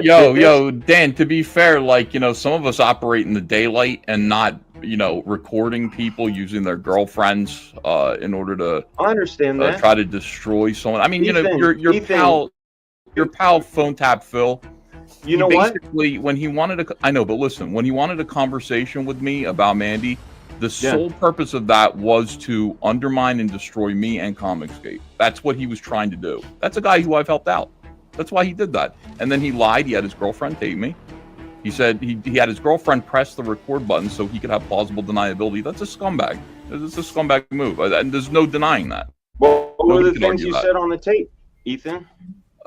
Yo, Dan, to be fair, like, some of us operate in the daylight and not, recording people using their girlfriends in order to I understand that. try to destroy someone. I mean, Ethan, your pal Phone Tap Phil, you he know what? basically, when he wanted I know, but listen, when he wanted a conversation with me about Mandy, the Yeah. sole purpose of that was to undermine and destroy me and Comicsgate. That's what he was trying to do. That's a guy who I've helped out. That's why he did that. And then he lied. He had his girlfriend tape me. He said he had his girlfriend press the record button so he could have plausible deniability. That's a scumbag. It's a scumbag move. And there's no denying that. What were Nobody the can things argue you that. said on the tape, Ethan?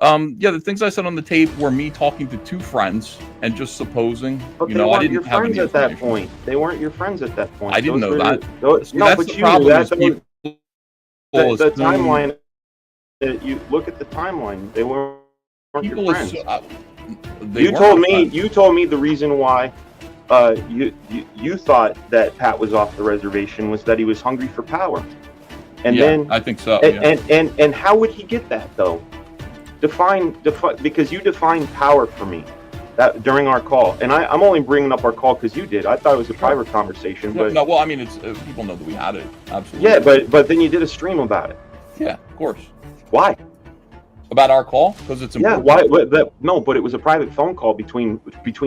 Yeah, the things I said on the tape were me talking to two friends and just supposing. But they weren't didn't your have friends any at that information. point. They weren't your friends at that point. I didn't know that. See, No, that's but the you problem. knew that. Is people The timeline. You look at the timeline. They weren't your friends. You told me the reason why you thought that Pat was off the reservation was that he was hungry for power. And then I think so. And how would he get that though? Define because you defined power for me that during our call, and I'm only bringing up our call because you did. I thought it was a private conversation. But no, well, I mean, it's people know that we had it. Absolutely. Yeah, but then you did a stream about it. Yeah, of course. Why? About our call? Because it's important. Yeah, why? No, but it was a private phone call between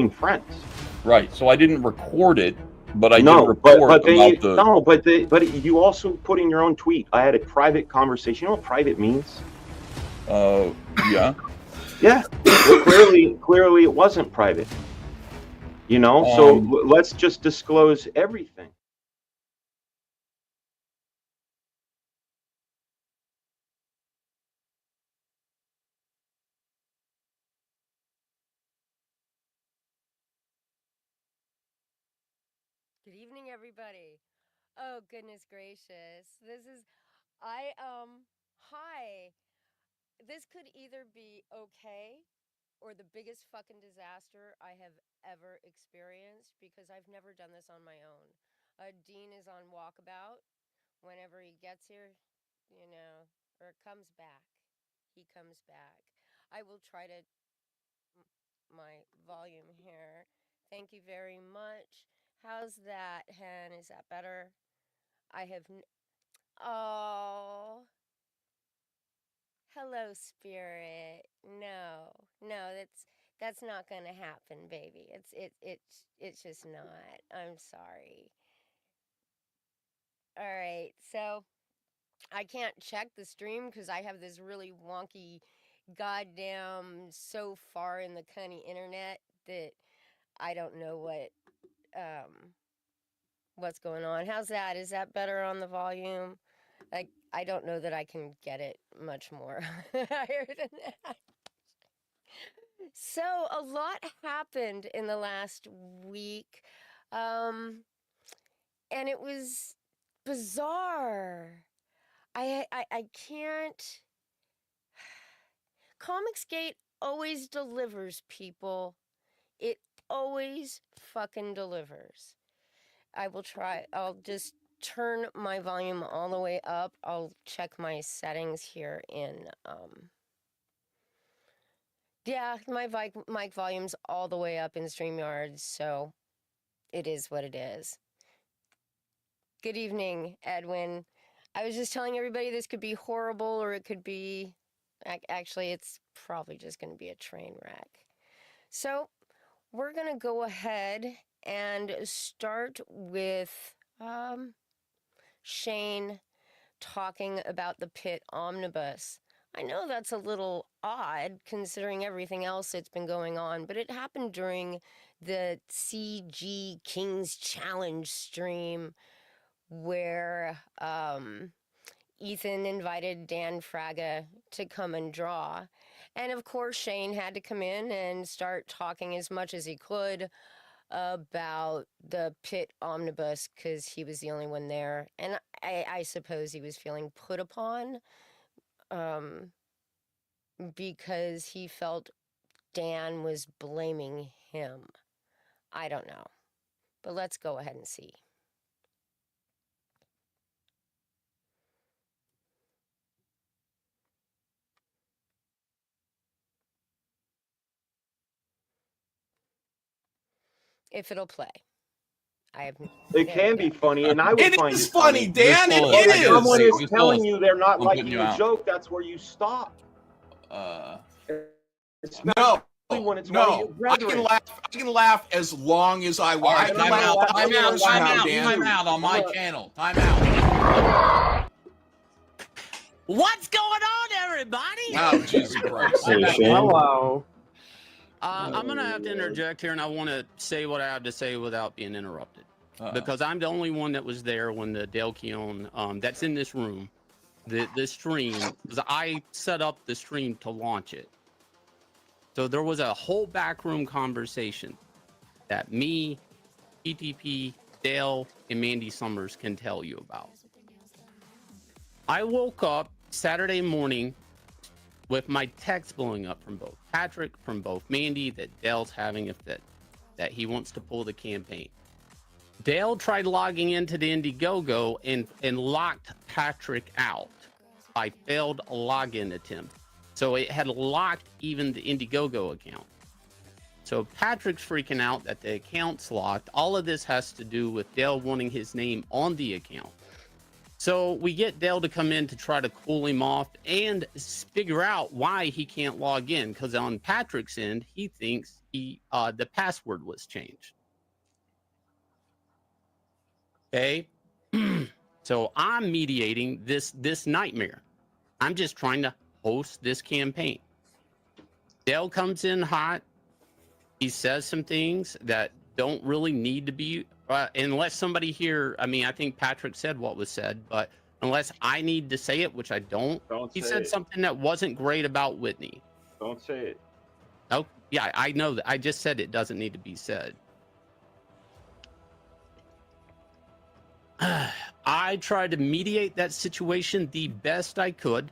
friends. Right. So I didn't record it, but I did report but you also put in your own tweet. I had a private conversation. You know what private means? Yeah. Yeah. Well, clearly it wasn't private. So let's just disclose everything. Good evening, everybody. Oh, goodness gracious. Hi. This could either be okay or the biggest fucking disaster I have ever experienced because I've never done this on my own. Dean is on walkabout. Whenever he gets here, or comes back, he comes back. I will try to my volume here. Thank you very much. How's that, Hen? Is that better? I have. Oh. Hello, spirit. No, that's not gonna happen, baby. It's just not. I'm sorry. All right, so I can't check the stream because I have this really wonky, goddamn, so far in the cunny internet that I don't know what's going on. How's that? Is that better on the volume? Like, I don't know that I can get it much more higher than that. So a lot happened in the last week, and it was bizarre. I can't. Comicsgate always delivers, people. It always fucking delivers. I will try. I'll just turn my volume all the way up. I'll check my settings here in yeah, my mic volume's all the way up in StreamYard, so it is what it is. Good evening, Edwin. I was just telling everybody this could be horrible or it could be... Actually, it's probably just going to be a train wreck. So, we're going to go ahead and start with Shane talking about the Pit Omnibus. I know that's a little odd considering everything else that's been going on, but it happened during the CG Kings Challenge stream where Ethan invited Dan Fraga to come and draw. And of course, Shane had to come in and start talking as much as he could about the Pit Omnibus because he was the only one there. And I suppose he was feeling put upon because he felt Dan was blaming him. I don't know. But let's go ahead and see. If it'll play. I have. It can be funny, and I would find It is it funny, Dan. It It If someone is. is telling you they're not I'm liking putting you the out. joke, that's where you stop. No. When it's one of your No, I brethren. can laugh as long as I want. All right, time out, time out, time out on my channel. Time out. What's going on, everybody? Oh, Jesus Christ. Hello. I'm going to have to interject here, and I want to say what I have to say without being interrupted. Because I'm the only one that was there when the Del Keon, that's in this room, the stream, because I set up the stream to launch it. So there was a whole backroom conversation that me, PTP, Dale, and Mandy Summers can tell you about. I woke up Saturday morning with my text blowing up from both Patrick, from both Mandy, that Dale's having that he wants to pull the campaign. Dale tried logging into the Indiegogo and locked Patrick out by failed login attempt. So it had locked even the Indiegogo account. So Patrick's freaking out that the account's locked. All of this has to do with Dale wanting his name on the account. So we get Dale to come in to try to cool him off and figure out why he can't log in. Because on Patrick's end, he thinks the password was changed. Okay. So I'm mediating this nightmare. I'm just trying to host this campaign. Dale comes in hot. He says some things that don't really need to be, unless somebody here, I mean, I think Patrick said what was said, but unless I need to say it, which I don't he said something that wasn't great about Whitney. Don't say it. Oh, yeah, I know that. I just said it doesn't need to be said. I tried to mediate that situation the best I could.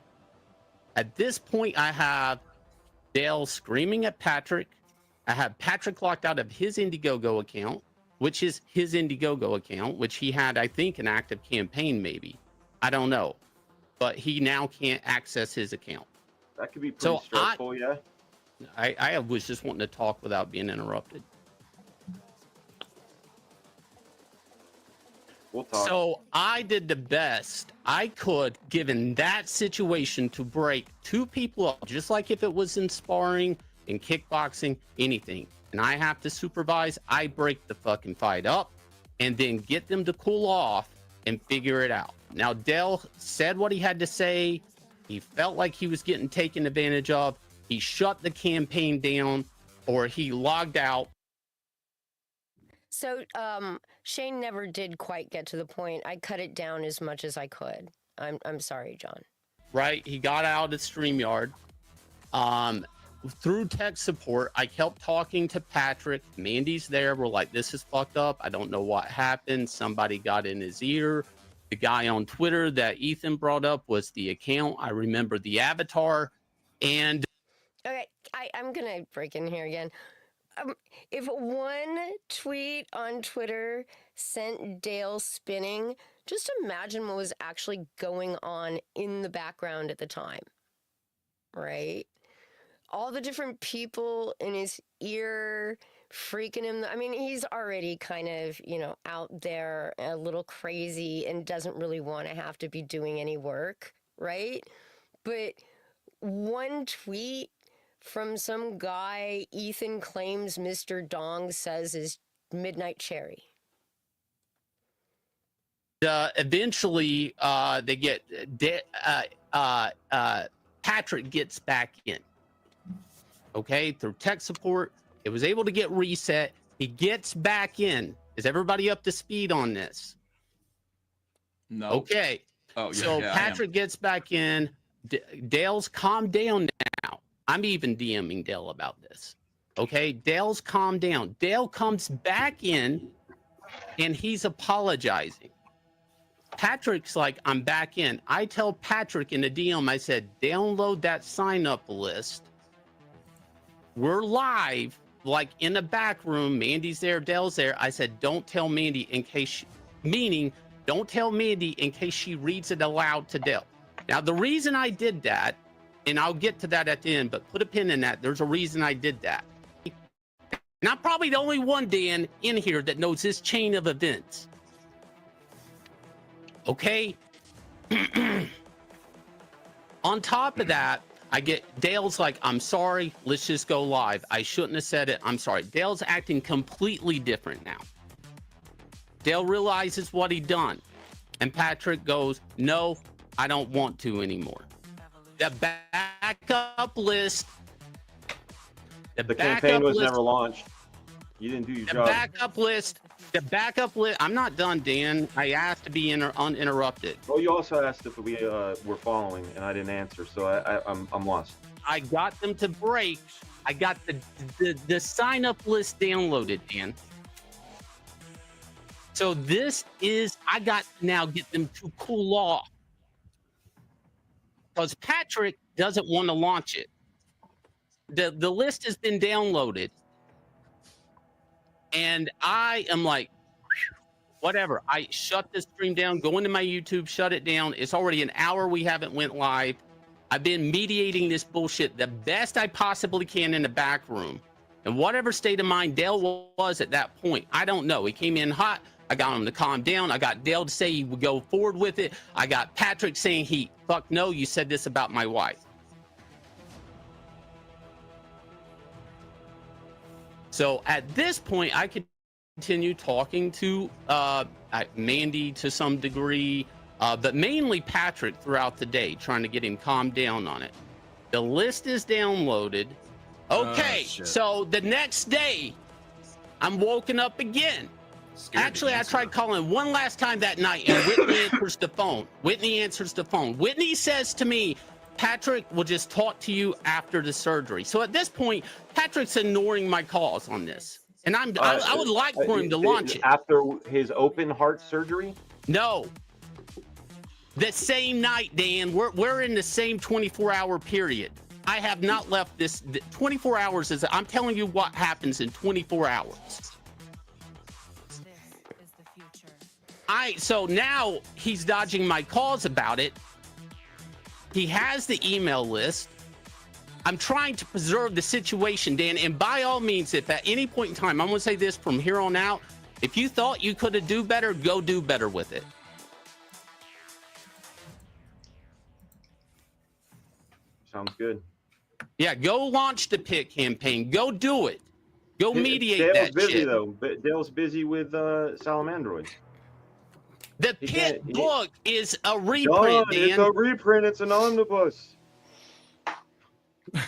At this point, I have Dale screaming at Patrick. I have Patrick locked out of his Indiegogo account, which is his Indiegogo account, which he had, I think, an active campaign, maybe. I don't know. But he now can't access his account. That could be pretty stressful, yeah. I was just wanting to talk without being interrupted. We'll talk. So I did the best I could, given that situation, to break two people up, just like if it was in sparring, in kickboxing, anything. And I have to supervise, I break the fucking fight up and then get them to cool off and figure it out. Now, Dale said what he had to say. He felt like he was getting taken advantage of. He shut the campaign down, or he logged out. So, Shane never did quite get to the point. I cut it down as much as I could. I'm sorry, John. Right, he got out of StreamYard. Through tech support, I kept talking to Patrick. Mandy's there. We're like, this is fucked up. I don't know what happened. Somebody got in his ear. The guy on Twitter that Ethan brought up was the account. I remember the avatar. And okay, I'm gonna break in here again. If one tweet on Twitter sent Dale spinning, just imagine what was actually going on in the background at the time, right? All the different people in his ear freaking him. I mean, he's already kind of, out there a little crazy and doesn't really want to have to be doing any work, right? But one tweet from some guy Ethan claims Mr. Dong says is Midnight Cherry. Eventually, they get Patrick gets back in. Okay, through tech support, it was able to get reset. He gets back in. Is everybody up to speed on this? No. Okay. Oh, yeah, so yeah, Patrick gets back in. Dale's calmed down now. I'm even DMing Dale about this. Okay, Dale's calmed down. Dale comes back in, and he's apologizing. Patrick's like, I'm back in. I tell Patrick in the DM, I said, download that sign-up list. We're live, like in the back room. Mandy's there, Dale's there. I said, don't tell Mandy in case, don't tell Mandy in case she reads it aloud to Dale. Now, the reason I did that, and I'll get to that at the end, but put a pin in that. There's a reason I did that. And I'm probably the only one, Dan, in here that knows this chain of events. Okay? On top of that, I get Dale's like, I'm sorry, let's just go live. I shouldn't have said it. I'm sorry. Dale's acting completely different now. Dale realizes what he done. And Patrick goes, no, I don't want to anymore. The backup list. The campaign was never launched. You didn't do your job. The backup list. I'm not done, Dan. I asked to be uninterrupted. Well, you also asked if we were following, and I didn't answer, so I'm lost. I got them to break. I got the sign up list downloaded, Dan. So this is, I got to now get them to cool off. Because Patrick doesn't want to launch it. The list has been downloaded. And I am like, whatever. I shut the stream down, go into my YouTube, shut it down. It's already an hour we haven't went live. I've been mediating this bullshit the best I possibly can in the back room. And whatever state of mind Dale was at that point, I don't know. He came in hot. I got him to calm down. I got Dale to say he would go forward with it. I got Patrick saying fuck no, you said this about my wife. So at this point, I could continue talking to Mandy to some degree, but mainly Patrick throughout the day, trying to get him calmed down on it. The list is downloaded. Okay, so the next day, I'm woken up again. Actually, I tried calling one last time that night, and Whitney answers the phone. Whitney says to me, Patrick will just talk to you after the surgery. So at this point, Patrick's ignoring my calls on this. And I would like for him to launch it. After his open heart surgery? No. The same night, Dan. We're in the same 24-hour period. I have not left this. 24 hours is, I'm telling you what happens in 24 hours. So now he's dodging my calls about it. He has the email list. I'm trying to preserve the situation, Dan. And by all means, if at any point in time, I'm going to say this from here on out, if you thought you could have do better, go do better with it. Sounds good. Yeah, go launch the PIT campaign. Go do it. Go mediate Dale's that busy, shit. Though. Dale's busy with Salamandroid. The PIT book is a reprint, Dan. It's a reprint. It's an omnibus.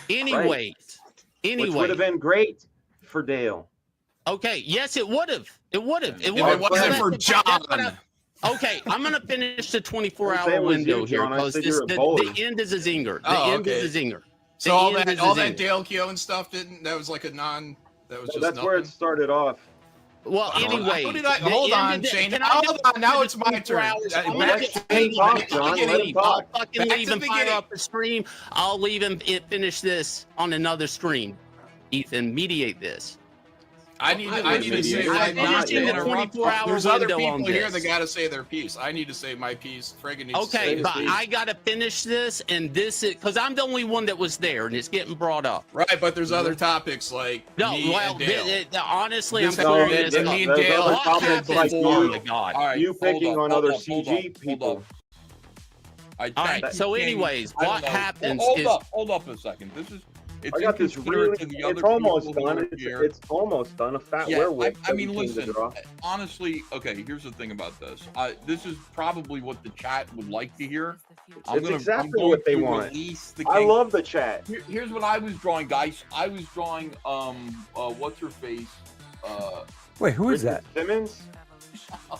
Anyways. Which would have been great for Dale. Okay. Yes, it would have. It would have. If it wasn't for John. Okay, I'm gonna finish the 24-hour window here because the end is a zinger. The end is a zinger. So all that Dale Keown stuff that was like a non. That was just. That's nothing. where it started off. Well, anyway, hold on, Shane. Hold on. Now it's my turn. I'll fucking leave and fire up the stream. I'll leave and finish this on another stream. Ethan, mediate this. I need to say there's other people here that got to say their piece. I need to say my piece. Fraga needs to say his piece. Okay, but I got to finish this, and this is because I'm the only one that was there, and it's getting brought up. Right, but there's other topics like me and Dale. Honestly, I'm clearing this up. Me and Dale. You picking on other CG people. All right. So, anyways, what happens is hold up a second. This is. I got this really. It's almost done. It's almost done. A fat werewolf. I mean, listen. Honestly, okay. Here's the thing about this. This is probably what the chat would like to hear. It's exactly what they want. I love the chat. Here's what I was drawing, guys. I was drawing what's her face? Wait, who is that? Simmons.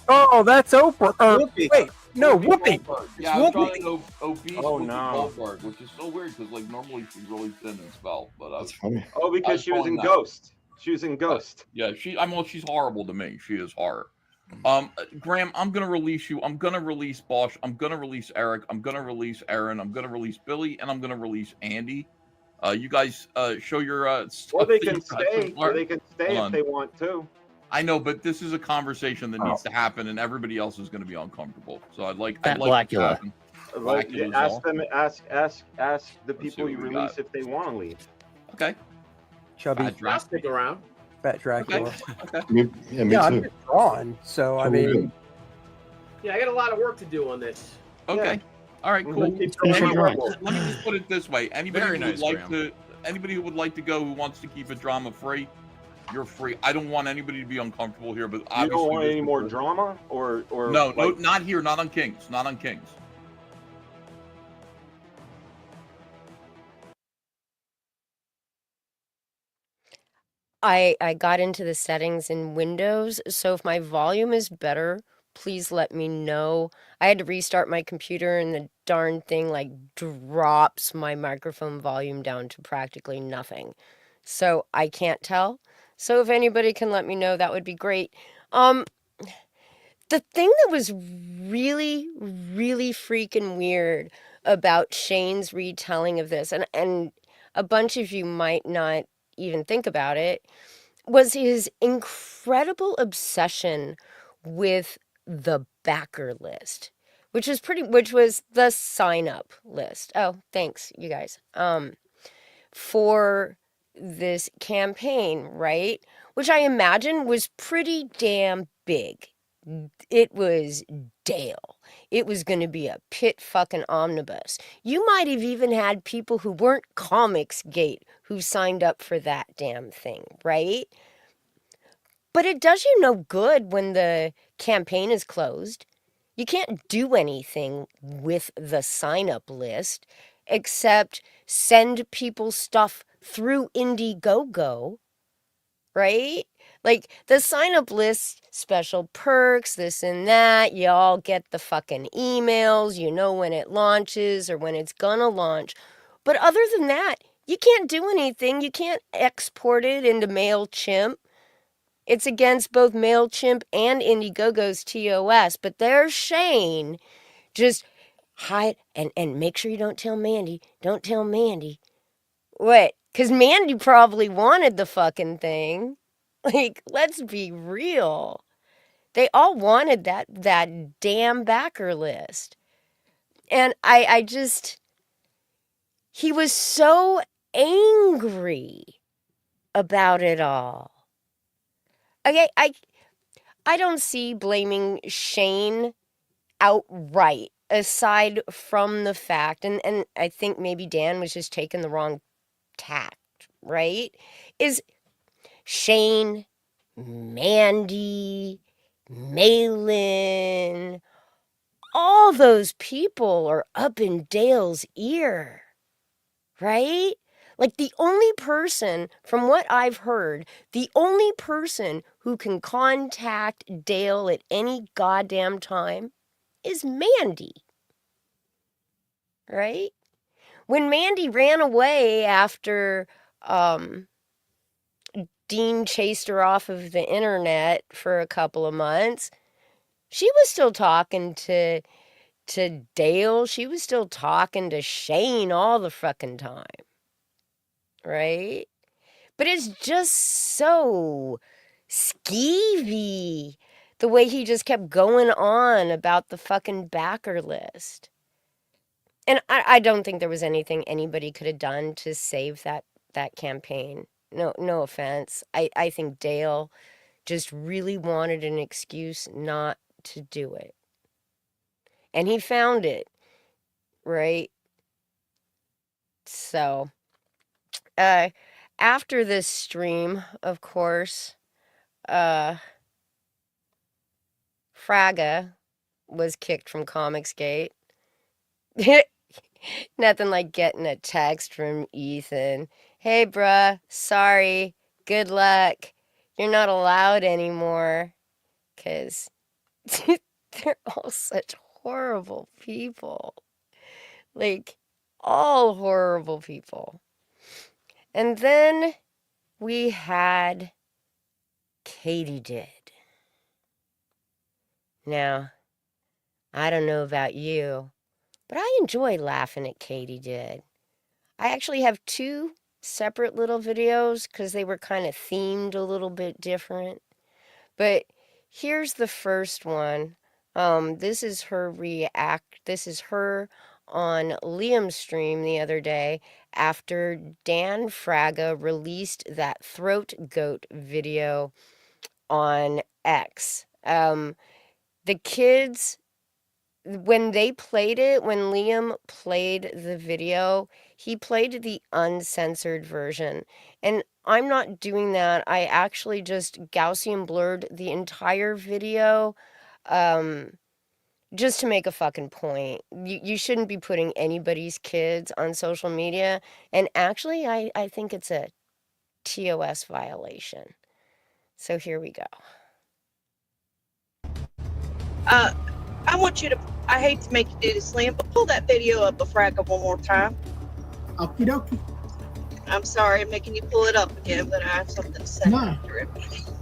Oh, that's Oprah. Wait. No, Whoopi. Yeah, I was drawing obese Goldberg, which is so weird because like normally she's really thin and svelte, but that's funny. Oh, because she was in Ghost. She was in Ghost. Yeah, she's horrible to me. She is horror. Graham, I'm gonna release you. I'm gonna release Bosch. I'm gonna release Eric. I'm gonna release Aaron. I'm gonna release Billy, and I'm gonna release Andy. You guys show your stuff. Or they can stay. Or they can stay if they want to. I know, but this is a conversation that needs to happen, and everybody else is going to be uncomfortable. So I'd like Blackula. Ask the people you release if they want to leave. Okay. Chubby. I'll stick around. Fat Dracula. Okay. Me Yeah, too. I'm just drawn. So I Totally mean, good. Yeah, I got a lot of work to do on this. Okay. All right. Cool. Finish your drawing. Let me just put it this way: anybody Very who would nice, like Graham. to, anybody who would like to go, who wants to keep it drama free, you're free. I don't want anybody to be uncomfortable here, but You obviously don't want this any is more a- drama, or No, no, like, not here. Not on Kings. Not on Kings. I got into the settings in Windows, so if my volume is better, please let me know. I had to restart my computer and the darn thing like drops my microphone volume down to practically nothing. So I can't tell. So if anybody can let me know, that would be great. The thing that was really, really freaking weird about Shane's retelling of this, and a bunch of you might not even think about it, was his incredible obsession with the backer list, which was the sign up list. Oh, thanks, you guys. For this campaign, right? Which I imagine was pretty damn big. It was Dale. It was going to be a pit fucking omnibus. You might have even had people who weren't Comicsgate who signed up for that damn thing, right? But it does you no good when the campaign is closed. You can't do anything with the sign-up list except send people stuff through Indiegogo, right? Like the sign-up list, special perks, this and that. You all get the fucking emails. You know when it launches or when it's gonna launch. But other than that, you can't do anything. You can't export it into MailChimp. It's against both MailChimp and Indiegogo's TOS, but there's Shane. Just hide and make sure you don't tell Mandy. Don't tell Mandy. What? Because Mandy probably wanted the fucking thing. Like, let's be real. They all wanted that damn backer list. And I just... He was so angry about it all. Okay, I don't see blaming Shane outright, aside from the fact, and I think maybe Dan was just taking the wrong tact, right? Is Shane, Mandy, Malin, all those people are up in Dale's ear, right? Like the only person, from what I've heard, the only person who can contact Dale at any goddamn time is Mandy. Right? When Mandy ran away after Dean chased her off of the internet for a couple of months, she was still talking to Dale. She was still talking to Shane all the fucking time. Right? But it's just so skeevy the way he just kept going on about the fucking backer list. And I don't think there was anything anybody could have done to save that campaign. No offense. I think Dale just really wanted an excuse not to do it. And he found it, right? So, after this stream, of course, Fraga was kicked from Comicsgate. Nothing like getting a text from Ethan. Hey, bruh, sorry, good luck. You're not allowed anymore. Because they're all such horrible people. Like, all horrible people. And then we had Katydid. Now, I don't know about you, but I enjoy laughing at Katydid. I actually have two separate little videos because they were kind of themed a little bit different. But here's the first one. This is her on Liam's stream the other day after Dan Fraga released that throat goat video on X. The kids, when they played it, when Liam played the video, he played the uncensored version. And I'm not doing that. I actually just Gaussian blurred the entire video. Just to make a fucking point. You shouldn't be putting anybody's kids on social media. And actually, I think it's a TOS violation. So here we go. I want you to, I hate to make you do this, Liam, but pull that video up of Fraga one more time. Okie dokie. I'm sorry I'm making you pull it up again, but I have something to say after it.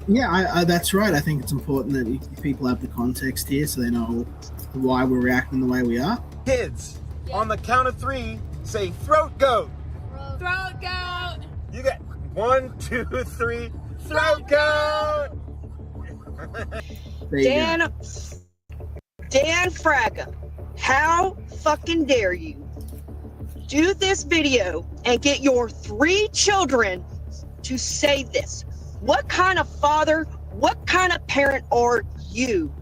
Yeah, that's right. I think it's important that people have the context here so they know why we're reacting the way we are. Kids, on the count of 3, say throat goat. Throat goat. You got 1, 2, 3, throat goat. Dan Fraga, how fucking dare you do this video and get your 3 children to say this? What kind of father, what kind of parent are you?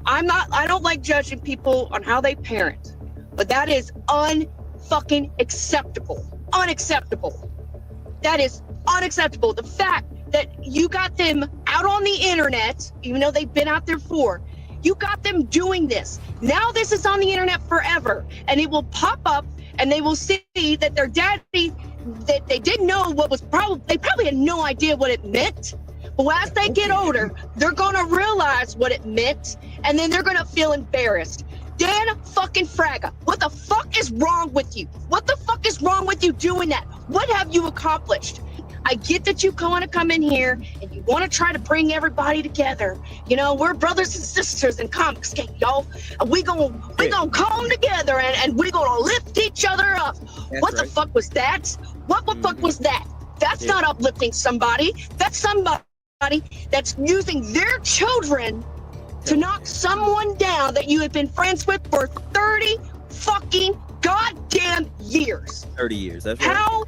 I don't like judging people on how they parent, but that is unfucking acceptable. Unacceptable. That is unacceptable. The fact that you got them out on the internet, even though they've been out there before, you got them doing this. Now this is on the internet forever, and it will pop up, and they will see that their daddy, that they didn't know what was they probably had no idea what it meant. But as they get older, they're gonna realize what it meant, and then they're gonna feel embarrassed. Dan fucking Fraga, what the fuck is wrong with you? What the fuck is wrong with you doing that? What have you accomplished? I get that you want to come in here and you want to try to bring everybody together. You know, we're brothers and sisters in Comicsgate, y'all. And we gonna come together and we're gonna lift each other up. What the fuck was that? What the fuck was that? That's not uplifting somebody. That's somebody that's using their children to knock someone down that you have been friends with for 30 fucking goddamn years. 30 years, that's right. How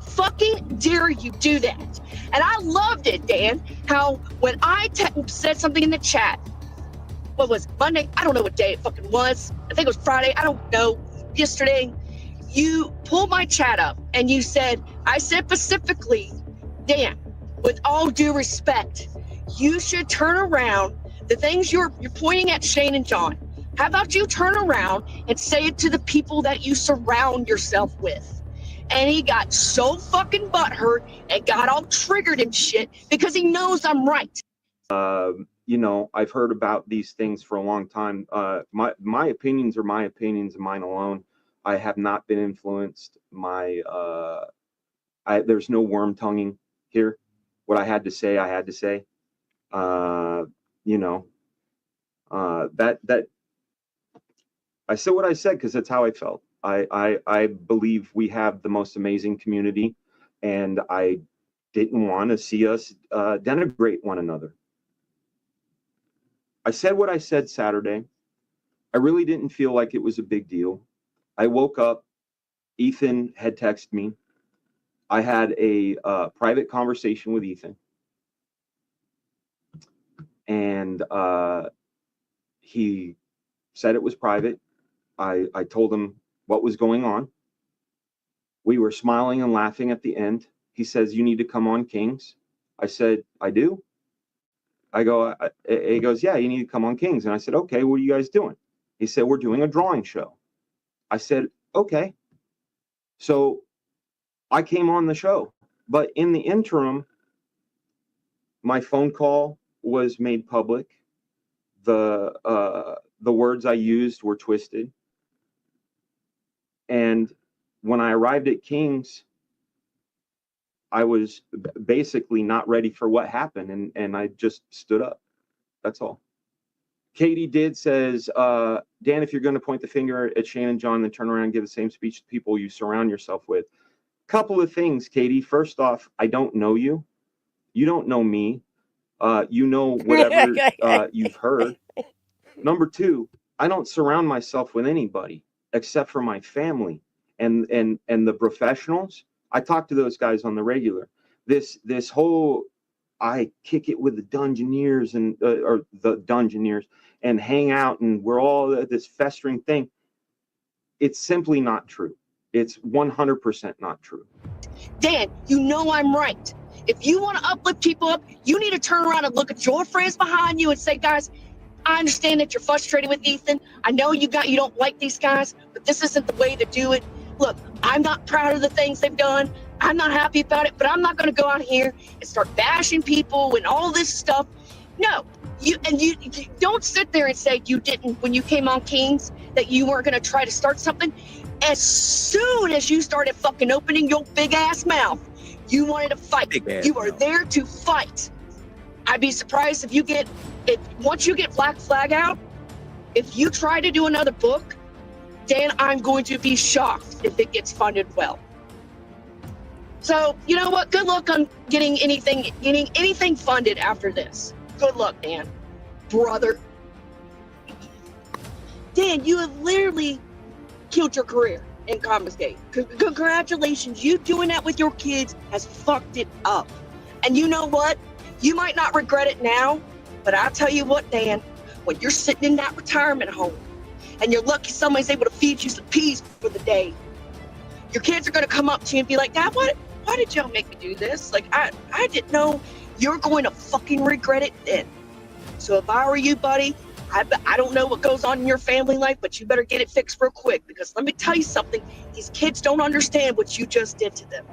fucking dare you do that? And I loved it, Dan, how when I said something in the chat, what was it, Monday? I don't know what day it fucking was. I think it was Friday. I don't know. Yesterday, you pulled my chat up and you said, I said specifically, Dan, with all due respect, you should turn around the things you're pointing at Shane and John. How about you turn around and say it to the people that you surround yourself with? And he got so fucking butthurt and got all triggered and shit because he knows I'm right. You know, I've heard about these things for a long time. My opinions are my opinions and mine alone. I have not been influenced. There's no worm tonguing here. What I had to say, I had to say. You know, that I said what I said because that's how I felt. I believe we have the most amazing community, and I didn't want to see us denigrate one another. I said what I said Saturday. I really didn't feel like it was a big deal. I woke up. Ethan had texted me. I had a private conversation with Ethan. And he said it was private. I told him what was going on. We were smiling and laughing at the end. He says, you need to come on Kings. I said, I do. I go, he goes, yeah, you need to come on Kings. And I said, okay, what are you guys doing? He said, we're doing a drawing show. I said, okay. So I came on the show. But in the interim, my phone call was made public. The words I used were twisted. And when I arrived at King's, I was basically not ready for what happened, and I just stood up. That's all. Katydid says, Dan, if you're going to point the finger at Shane and John, then turn around and give the same speech to people you surround yourself with. Couple of things, Katie. First off, I don't know you. You don't know me. You know whatever you've heard. Number two, I don't surround myself with anybody except for my family. and the professionals, I talk to those guys on the regular. This whole, I kick it with the Dungeoneers or the Dungeoneers and hang out and we're all this festering thing. It's simply not true. It's 100% not true. Dan, you know I'm right. If you want to uplift people up, you need to turn around and look at your friends behind you and say, guys, I understand that you're frustrated with Ethan. I know you don't like these guys, but this isn't the way to do it. Look, I'm not proud of the things they've done. I'm not happy about it, but I'm not going to go out here and start bashing people and all this stuff. No, you don't sit there and say you didn't, when you came on Kings, that you weren't going to try to start something. As soon as you started fucking opening your big ass mouth, you wanted to fight. You are there to fight. I'd be surprised if once you get Black Flag out, if you try to do another book, Dan, I'm going to be shocked if it gets funded well. So, you know what? Good luck on getting anything funded after this. Good luck, Dan. Brother. Dan, you have literally killed your career in Comicsgate. Congratulations. You doing that with your kids has fucked it up. And you know what? You might not regret it now, but I'll tell you what, Dan, when you're sitting in that retirement home and you're lucky somebody's able to feed you some peas for the day, your kids are going to come up to you and be like, Dad, why did y'all make me do this? Like, I didn't know. You're going to fucking regret it then. So if I were you, buddy, I don't know what goes on in your family life, but you better get it fixed real quick, because let me tell you something. These kids don't understand what you just did to them.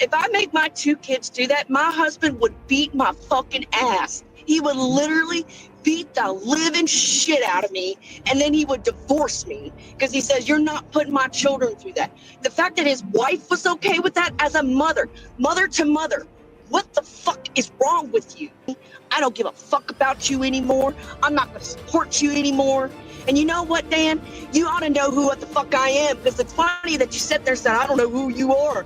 If I make my 2 kids do that, my husband would beat my fucking ass. He would literally beat the living shit out of me, and then he would divorce me because he says, you're not putting my children through that. The fact that his wife was okay with that as a mother to mother, what the fuck is wrong with you? I don't give a fuck about you anymore. I'm not going to support you anymore. And you know what, Dan? You ought to know what the fuck I am, because it's funny that you sit there and said, I don't know who you are.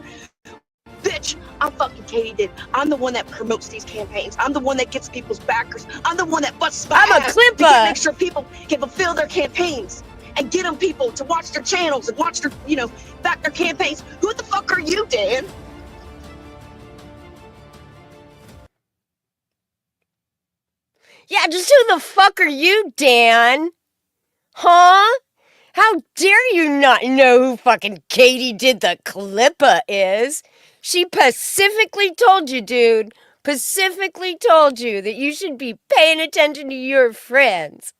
Bitch, I'm fucking Katydid. I'm the one that promotes these campaigns. I'm the one that gets people's backers. I'm the one that busts my ass to make sure people can fulfill their campaigns and get them people to watch their channels and watch their, back their campaigns. Who the fuck are you, Dan? Yeah, just who the fuck are you, Dan? Huh? How dare you not know who fucking Katydid the Clipper is? She specifically told you, dude. Specifically told you that you should be paying attention to your friends.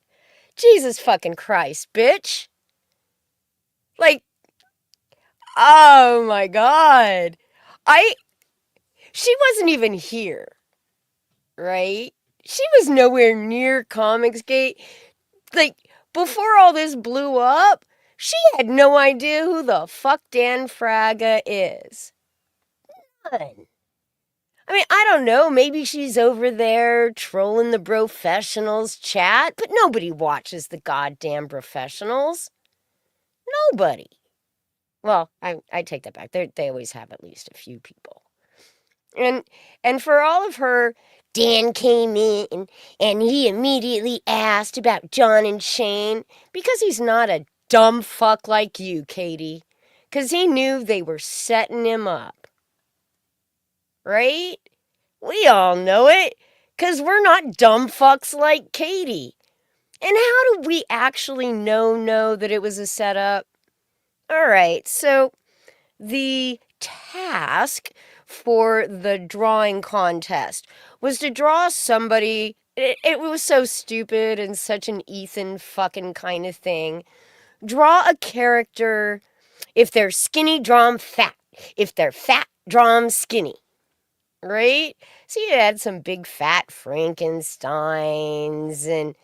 Jesus fucking Christ, bitch. Like, oh my God. She wasn't even here, right? She was nowhere near Comicsgate. Like, before all this blew up, she had no idea who the fuck Dan Fraga is. None. I mean, I don't know, maybe she's over there trolling the professionals chat, but nobody watches the goddamn professionals. Nobody. Well, I take that back. They always have at least a few people. And for all of her, Dan came in and he immediately asked about John and Shane, because he's not a dumb fuck like you, Katie. Because he knew they were setting him up. Right? We all know it. Because we're not dumb fucks like Katie. And how do we actually know that it was a setup? All right, so the task for the drawing contest was to draw somebody. It was so stupid and such an Ethan fucking kind of thing. Draw a character. If they're skinny, draw them fat. If they're fat, draw them skinny. Right? So you had some big fat Frankensteins, and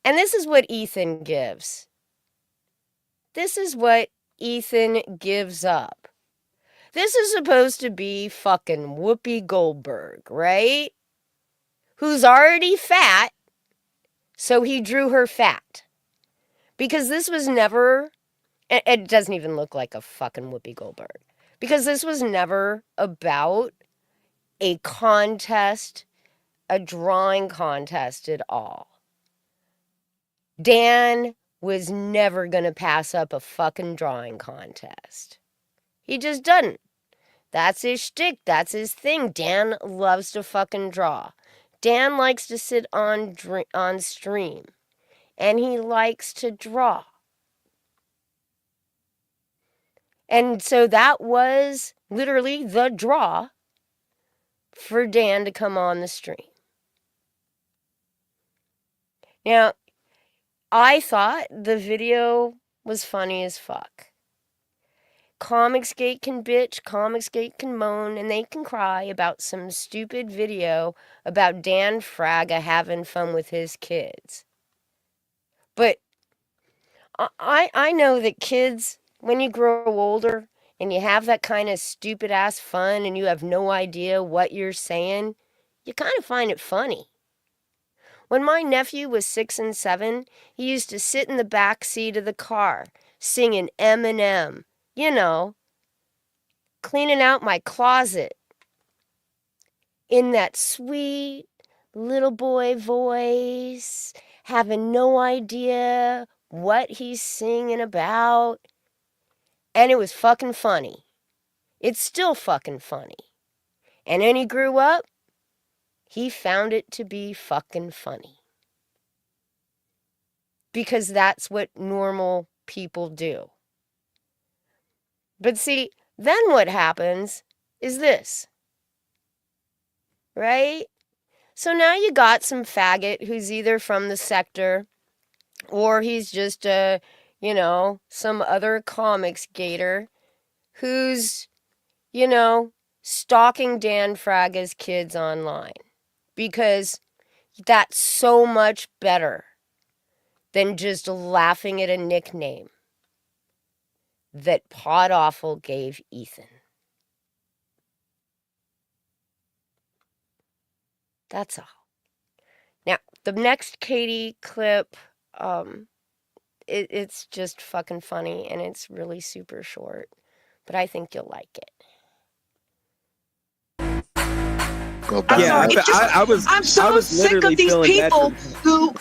this is what Ethan gives. This is what Ethan gives up. This is supposed to be fucking Whoopi Goldberg, right? Who's already fat, so he drew her fat. Because this was never, it doesn't even look like a fucking Whoopi Goldberg. Because this was never about a contest, a drawing contest at all. Dan was never going to pass up a fucking drawing contest. He just doesn't. That's his shtick. That's his thing. Dan loves to fucking draw. Dan likes to sit on stream. And he likes to draw. And so that was literally the draw for Dan to come on the stream. Now, I thought the video was funny as fuck. Comicsgate can bitch, Comicsgate can moan, and they can cry about some stupid video about Dan Fraga having fun with his kids. But I know that kids, when you grow older and you have that kind of stupid ass fun and you have no idea what you're saying, you kind of find it funny. When my nephew was 6 and 7, he used to sit in the back seat of the car singing Eminem. You know, cleaning out my closet in that sweet little boy voice, having no idea what he's singing about. And it was fucking funny. It's still fucking funny. And then he grew up, he found it to be fucking funny. Because that's what normal people do. But see, then what happens is this. Right? So now you got some faggot who's either from the sector or he's just some other comics gator who's, stalking Dan Fraga's kids online. Because that's so much better than just laughing at a nickname that PodAwful gave Ethan. That's all. Now, the next Katie clip, it's just fucking funny, and it's really super short. But I think you'll like it. I'm so sick of these people who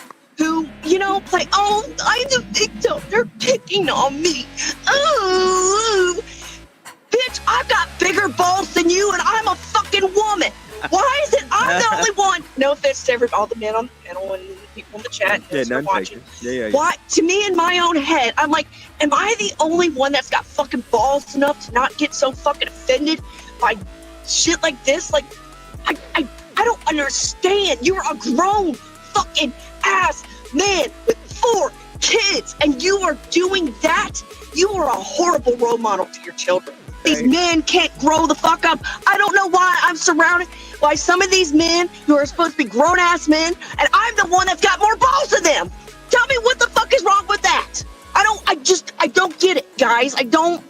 play, oh, I'm the victim. They're picking on me. Oh, bitch, I've got bigger balls than you, and I'm a fucking woman. Why is it I'm the only one? No offense to all the men on the panel and the people in the chat and watching. Yeah. Why, to me, in my own head, I'm like, am I the only one that's got fucking balls enough to not get so fucking offended by shit like this? Like, I don't understand. You're a grown fucking ass man with 4 kids, and you are doing that? You are a horrible role model to your children. These men can't grow the fuck up. I don't know why I'm surrounded by some of these men who are supposed to be grown-ass men, and I'm the one that's got more balls than them. Tell me what the fuck is wrong with that? I don't get it, guys. I don't.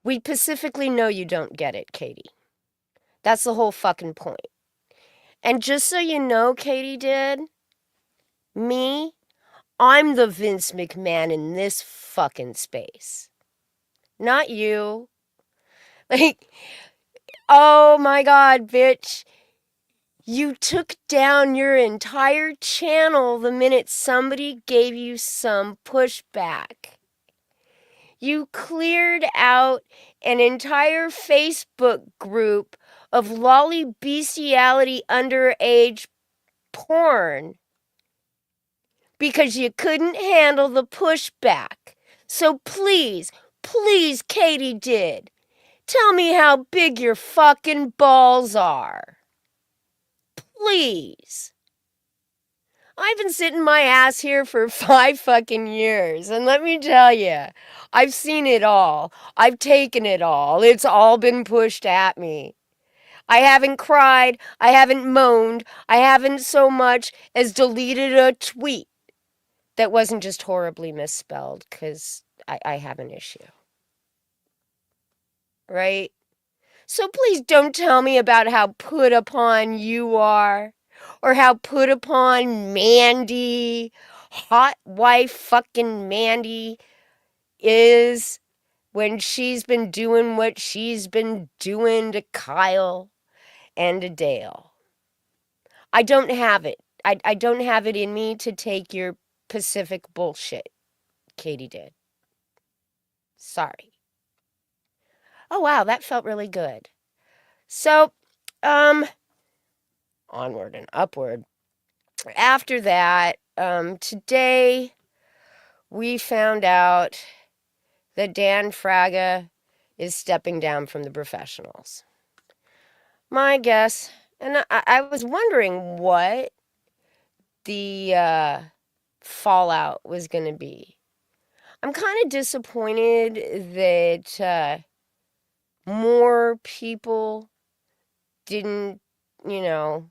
We specifically know you don't get it, Katie. That's the whole fucking point. And just so you know, Katydid, I'm the Vince McMahon in this fucking space. Not you. Like, oh my God, bitch. You took down your entire channel the minute somebody gave you some pushback. You cleared out an entire Facebook group of lolly bestiality underage porn because you couldn't handle the pushback. So please, Katydid, tell me how big your fucking balls are. Please. I've been sitting my ass here for 5 fucking years, and let me tell you, I've seen it all. I've taken it all. It's all been pushed at me. I haven't cried. I haven't moaned. I haven't so much as deleted a tweet that wasn't just horribly misspelled, because I have an issue. Right? So please don't tell me about how put upon you are, or how put upon Mandy, hot wife fucking Mandy, is when she's been doing what she's been doing to Kyle and to Dale. I don't have it. I don't have it in me to take your Pacific bullshit, Katydid. Sorry. Oh, wow, that felt really good. So, onward and upward. After that, today we found out that Dan Fraga is stepping down from the professionals. My guess, and I was wondering what the fallout was going to be. I'm kind of disappointed that more people didn't, more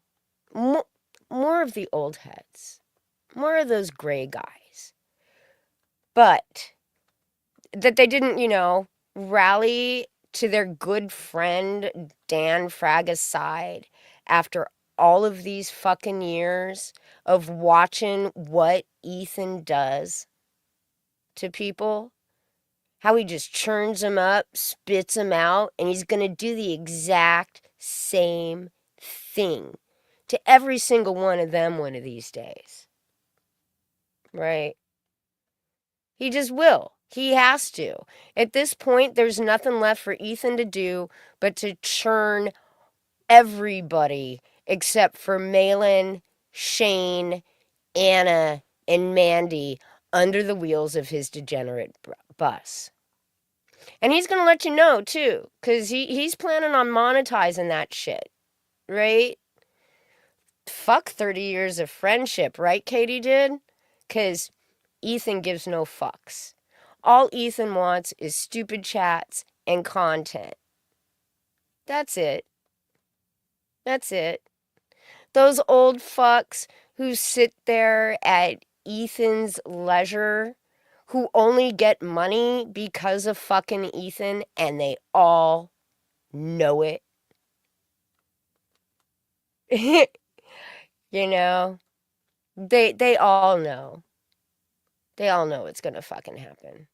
of the old heads, more of those gray guys. But that they didn't, rally to their good friend Dan Fraga's side after all of these fucking years of watching what Ethan does to people. How he just churns them up, spits them out, and he's going to do the exact same thing to every single one of them one of these days. Right? He just will. He has to. At this point, there's nothing left for Ethan to do but to churn everybody except for Malin, Shane, Anna, and Mandy under the wheels of his degenerate bus. And he's going to let you know, too, because he's planning on monetizing that shit, right? Fuck 30 years of friendship, right, Katydid? Because Ethan gives no fucks. All Ethan wants is stupid chats and content. That's it. That's it. Those old fucks who sit there at Ethan's leisure, who only get money because of fucking Ethan, and they all know it. They all know. They all know it's gonna fucking happen.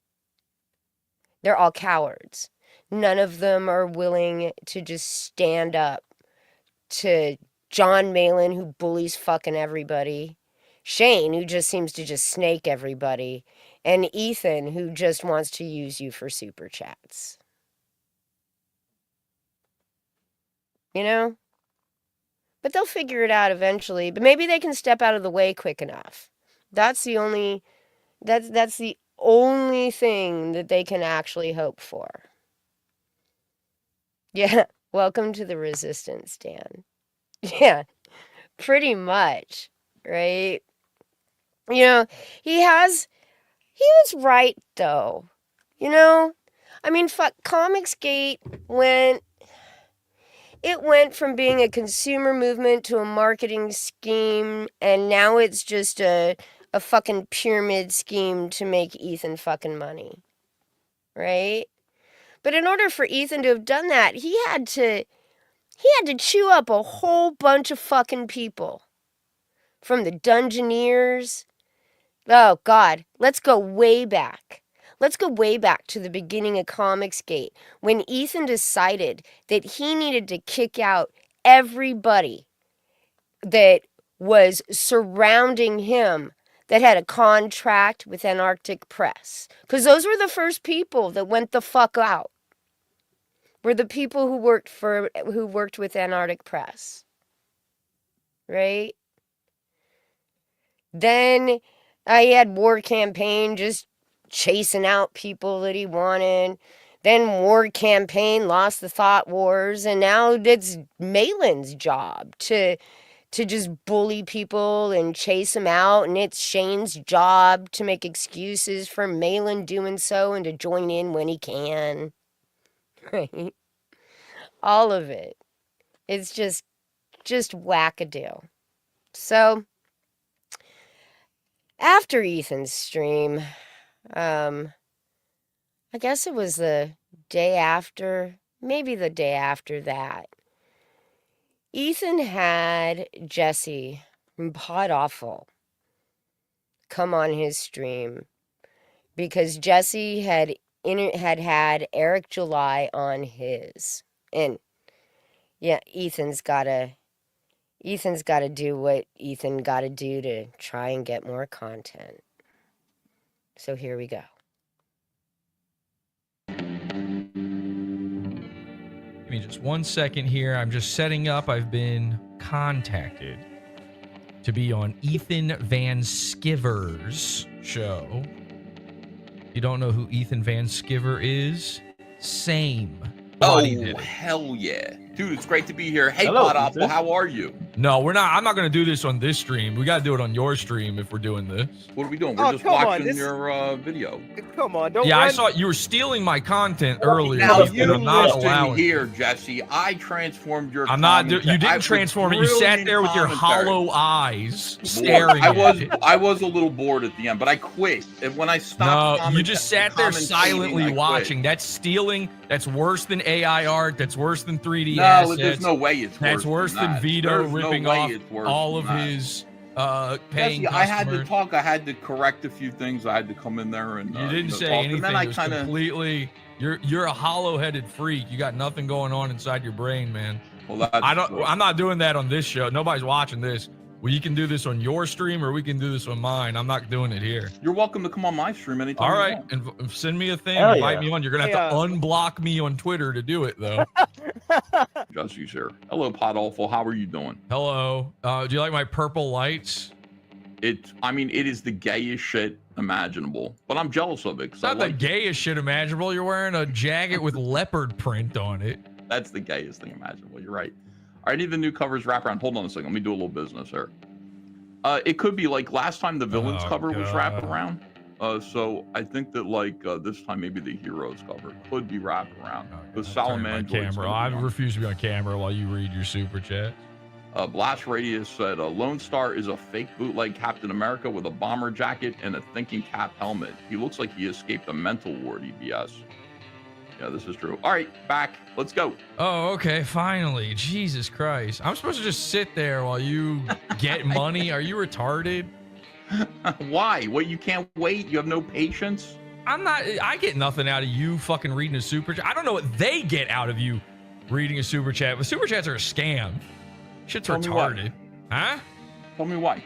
They're all cowards. None of them are willing to just stand up to John Malin, who bullies fucking everybody, Shane, who just seems to just snake everybody, and Ethan, who just wants to use you for super chats. But they'll figure it out eventually. But maybe they can step out of the way quick enough. That's the only thing that they can actually hope for. Yeah, welcome to the resistance, Dan. Yeah, pretty much, right? He was right, though. I mean, fuck, Comicsgate went from being a consumer movement to a marketing scheme, and now it's just a fucking pyramid scheme to make Ethan fucking money. Right? But in order for Ethan to have done that, he had to chew up a whole bunch of fucking people. From the Dungeoneers. Oh, God. Let's go way back. Let's go way back to the beginning of Comicsgate, when Ethan decided that he needed to kick out everybody that was surrounding him that had a contract with Antarctic Press. Because those were the first people that went the fuck out. Were the people who worked with Antarctic Press. Right? Then he had War Campaign just chasing out people that he wanted. Then War Campaign lost the Thought Wars, and now it's Malin's job to just bully people and chase them out, and it's Shane's job to make excuses for Malin doing so and to join in when he can. Right? All of it. It's just wackadoo. So, after Ethan's stream, I guess it was the day after, maybe the day after that, Ethan had Jesse from PodAwful come on his stream because Jesse had Eric July on his. And yeah, Ethan's got a Ethan's got to do what Ethan got to do to try and get more content. So here we go. Give me just 1 second here. I'm just setting up. I've been contacted to be on Ethan Van Sciver's show. You don't know who Ethan Van Sciver is? Same. Oh, hell yeah. Dude, it's great to be here. Hey, PodAwful, how are you? No, we're not. I'm not going to do this on this stream. We got to do it on your stream if we're doing this. What are we doing? We're just watching your video. Come on, don't. Yeah, run. I saw you were stealing my content earlier. Now, and you I'm not listen allowing here, Jesse. I transformed your I'm not. You commentary. didn't transform it. You sat there with your Brilliant hollow eyes staring I was, at it. I was a little bored at the end, but I quit. And when I stopped, No, you just sat there silently watching. That's stealing. That's worse than AI art. That's worse than 3D assets. There's no way it's worse. That's worse than Vito ripping off all of that. his paying customers. I had to talk. I had to correct a few things. I had to come in there and you didn't say talk. anything. And then I it was kind of completely. You're a hollow-headed freak. You got nothing going on inside your brain, man. Well, that's I'm not doing that on this show. Nobody's watching this. Well, you can do this on your stream, or we can do this on mine. I'm not doing it here. You're welcome to come on my stream anytime. All right, and send me a thing. Hell Invite yeah. me on. You're gonna have to unblock me on Twitter to do it, though. Jesse's here. Hello, PodAwful. How are you doing? Hello. Do you like my purple lights? I mean, it is the gayest shit imaginable, but I'm jealous of it. It's not the gayest shit imaginable. You're wearing a jacket with leopard print on it. That's the gayest thing imaginable. You're right. I need the new covers wraparound. Hold on a second. Let me do a little business here. It could be like last time the villains cover was wraparound. So I think that like this time maybe the heroes cover could be wraparound. The Salamander Camera. I refuse to be on camera while you read your super chat. Blast Radius said Lone Star is a fake bootleg Captain America with a bomber jacket and a thinking cap helmet. He looks like he escaped a mental ward, EBS. Yeah, this is true. All right, back. Let's go. Oh, okay. Finally. Jesus Christ. I'm supposed to just sit there while you get money? Are you retarded? Why? What, you can't wait? You have no patience? I'm not. I get nothing out of you fucking reading a super chat. I don't know what they get out of you reading a super chat, but super chats are a scam. Shit's retarded. Huh? Tell me why.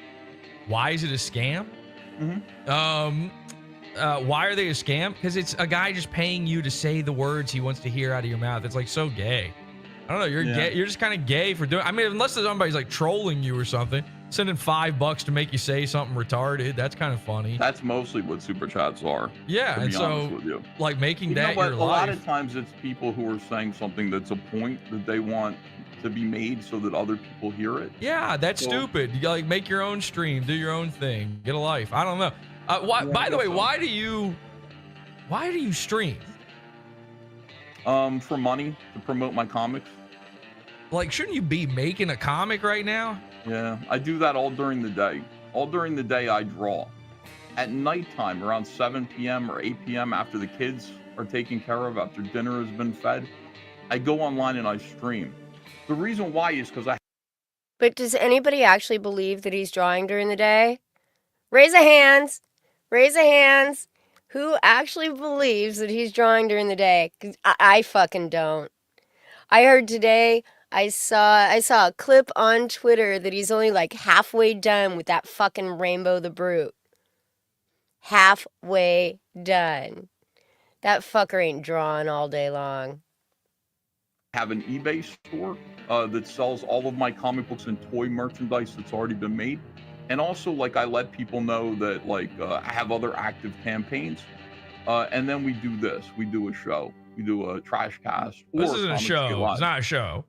Why is it a scam? Mm-hmm. Why are they a scam? Because it's a guy just paying you to say the words he wants to hear out of your mouth. It's like so gay. I don't know. You're gay. You're just kind of gay for doing. I mean, unless somebody's like trolling you or something, sending $5 to make you say something retarded. That's kind of funny. That's mostly what super chats are. Yeah, and so like making that your life. A lot of times it's people who are saying something that's a point that they want to be made so that other people hear it. Yeah, that's stupid. You gotta, like, make your own stream, do your own thing, get a life. I don't know. By the way, why do you stream? For money, to promote my comics. Like, shouldn't you be making a comic right now? Yeah, I do that all during the day. All during the day I draw. At nighttime, around 7 p.m. or 8 p.m. after the kids are taken care of, after dinner has been fed, I go online and I stream. The reason why is because But does anybody actually believe that he's drawing during the day? Raise a hands. Raise a hands. Who actually believes that he's drawing during the day? 'Cause I fucking don't. I heard today, I saw a clip on Twitter that he's only like halfway done with that fucking Rainbow the Brute. Halfway done. That fucker ain't drawing all day long. I have an eBay store that sells all of my comic books and toy merchandise that's already been made. And also, like, I let people know that, like, I have other active campaigns. And then we do this. We do a show. We do a trash cast. This isn't a show. It's not a show.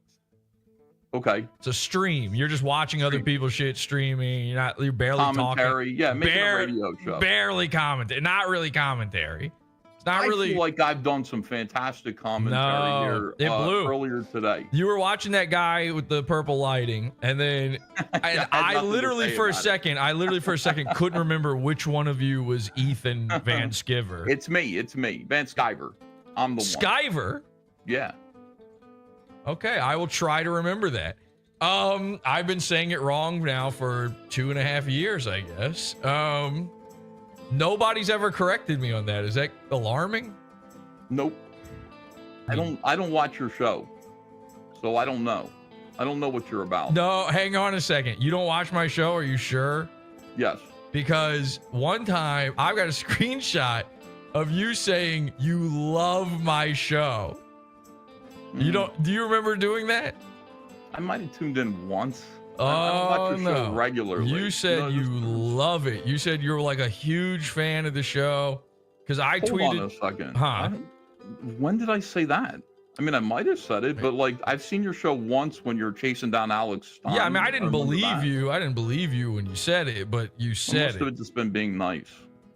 Okay. It's a stream. You're just watching other people's shit streaming. You're barely commentary. talking. Yeah, making a radio show. Barely commentary. Not really commentary. It's not really. I feel like I've done some fantastic commentary here it blew. earlier today. You were watching that guy with the purple lighting, and then I literally for a second couldn't remember which one of you was Ethan Van Sciver. It's me, Van Sciver. I'm the one. Sciver? Yeah. Okay, I will try to remember that. I've been saying it wrong now for 2.5 years, I guess. Nobody's ever corrected me on that. Is that alarming? Nope. I don't watch your show, so I don't know. I don't know what you're about. No, hang on a second. You don't watch my show? Are you sure? Yes. Because one time I've got a screenshot of you saying you love my show. You don't? Do you remember doing that? I might have tuned in once. Oh, I don't watch your show regularly. You said you love it. You said you're like a huge fan of the show. Because I tweeted. Hold on a second. Huh? When did I say that? I mean, I might have said it, but like I've seen your show once when you're chasing down Alex Stein. Yeah, I mean, I didn't believe you. I didn't believe you when you said it, but you said Must have just been being nice.